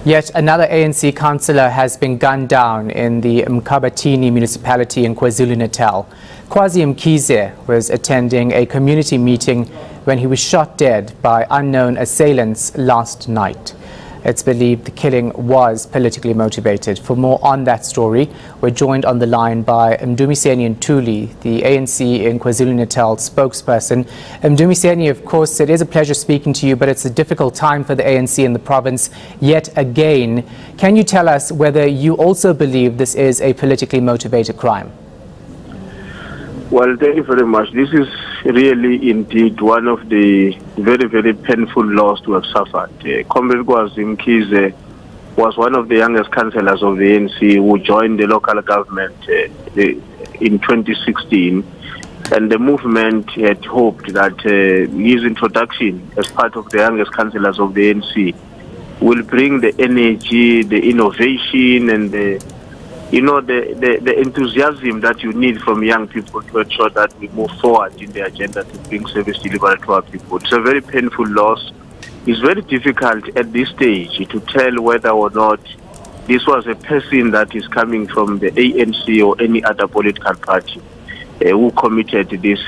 Yet another ANC councillor has been gunned down in the Mkabatini municipality in KwaZulu-Natal. Kwazi Mkhize was attending a community meeting when he was shot dead by unknown assailants last night. It's believed the killing was politically motivated. For more on that story, we're joined on the line by Mdumiseni Ntuli, the ANC in KwaZulu-Natal spokesperson. Mdumiseni, of course, it is a pleasure speaking to you, but it's a difficult time for the ANC in the province yet again. Can you tell us whether you also believe this is a politically motivated crime? Well, thank you very much. This is really indeed one of the very, very painful loss to have suffered. Comrade Kwazi Mkhize was one of the youngest councillors of the ANC who joined the local government in 2016. And the movement had hoped that his introduction as part of the youngest councillors of the ANC will bring the energy, the innovation, and the enthusiasm that you need from young people to ensure that we move forward in the agenda to bring service delivery to our people. It's a very painful loss. It's very difficult at this stage to tell whether or not this was a person that is coming from the ANC or any other political party who committed this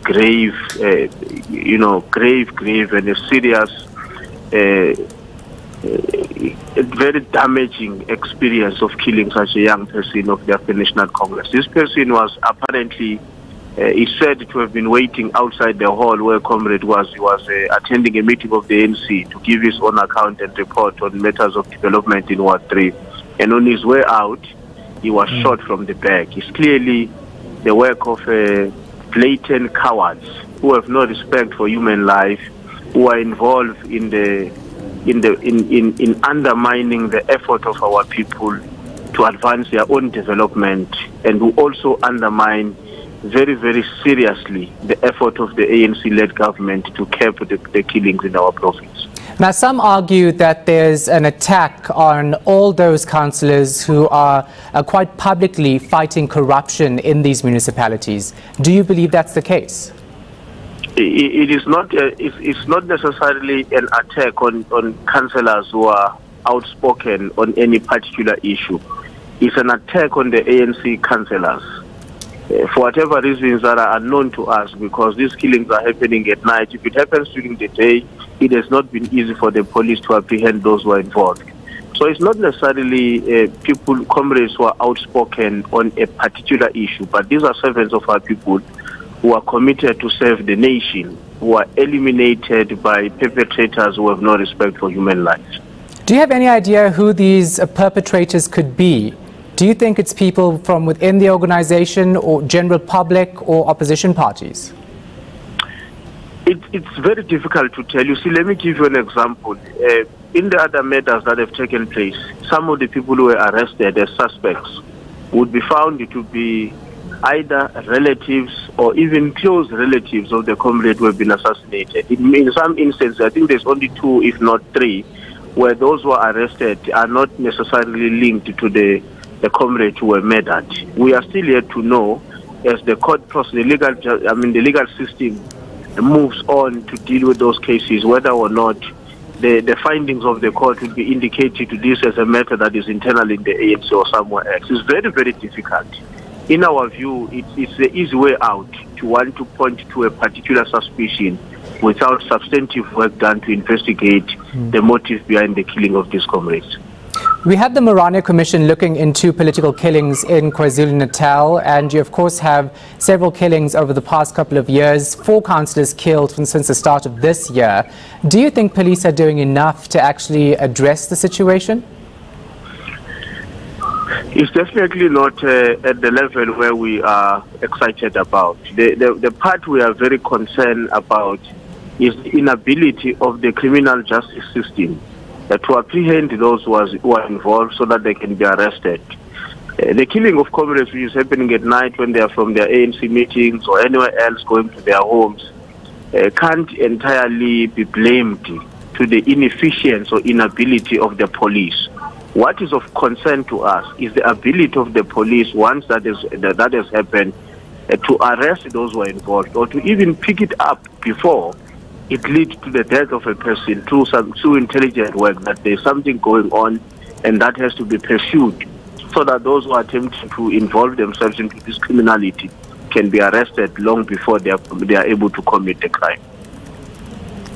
grave and a serious a very damaging experience of killing such a young person of the African National Congress. This person was apparently, he said to have been waiting outside the hall where Comrade was. He was attending a meeting of the ANC to give his own account and report on matters of development in Ward 3. And on his way out, he was shot from the back. It's clearly the work of blatant cowards who have no respect for human life, who are involved in undermining the effort of our people to advance their own development, and who also undermine very, very seriously the effort of the ANC-led government to curb the killings in our province. Now, some argue that there's an attack on all those councillors who are quite publicly fighting corruption in these municipalities. Do you believe that's the case? It is not. It's not necessarily an attack on councillors who are outspoken on any particular issue. It's an attack on the ANC councillors for whatever reasons that are unknown to us, because these killings are happening at night. If it happens during the day, it has not been easy for the police to apprehend those who are involved. So it's not necessarily comrades who are outspoken on a particular issue, but these are servants of our people who are committed to serve the nation, who are eliminated by perpetrators who have no respect for human life. Do you have any idea who these perpetrators could be? Do you think it's people from within the organization, or general public, or opposition parties? It's very difficult to tell. You see, let me give you an example. In the other matters that have taken place, some of the people who were arrested as suspects would be found to be either relatives or even close relatives of the comrade who have been assassinated. In some instances, I think there's only 2, if not 3, where those who are arrested are not necessarily linked to the comrade who were murdered. We are still yet to know, as the court process, the legal system moves on to deal with those cases, whether or not the findings of the court will be indicated to this as a matter that is internal in the ANC or somewhere else. It's very, very difficult. In our view, it's the easy way out to want to point to a particular suspicion without substantive work done to investigate the motive behind the killing of these comrades. We had the Morane Commission looking into political killings in KwaZulu-Natal, and you of course have several killings over the past couple of years, 4 councillors killed since the start of this year. Do you think police are doing enough to actually address the situation? It's definitely not at the level where we are excited about. The part we are very concerned about is the inability of the criminal justice system to apprehend those who are involved so that they can be arrested. The killing of comrades, which is happening at night when they are from their ANC meetings or anywhere else going to their homes, can't entirely be blamed to the inefficiency or inability of the police. What is of concern to us is the ability of the police, once that has happened, to arrest those who are involved, or to even pick it up before it leads to the death of a person through intelligent work, that there's something going on and that has to be pursued, so that those who are attempting to involve themselves into this criminality can be arrested long before they are able to commit the crime.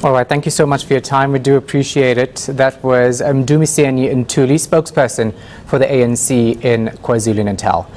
All right, thank you so much for your time. We do appreciate it. That was Dumiseni Ntuli, spokesperson for the ANC in KwaZulu-Natal.